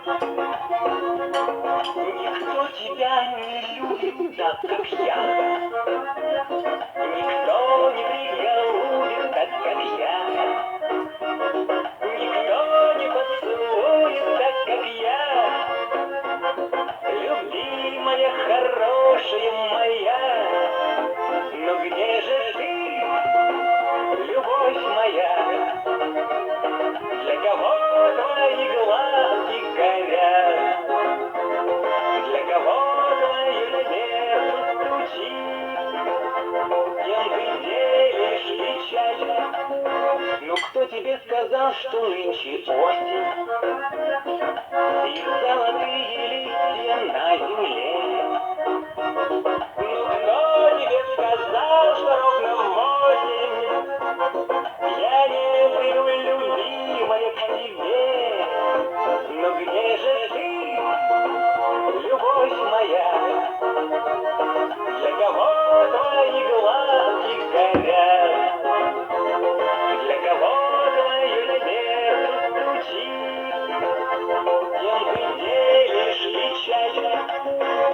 Никто тебя не любит так, как я. Никто не приголубит так, как я. Никто не поцелует так, как я. Любимая, хорошая моя, но где же ты, любовь моя? Для кого твои глазки горят? Для кого твое сердце стучит? Кем ты делишь печаль? Ну кто тебе сказал, что нынче осень и золотые листья на земле? Ну кто тебе сказал, что ровно в 8 я не приду, любимая, к тебе? Но где же ты, любовь моя? Для кого твои глазки горят? Для кого твое сердце стучит? Кем ты делишь печаль?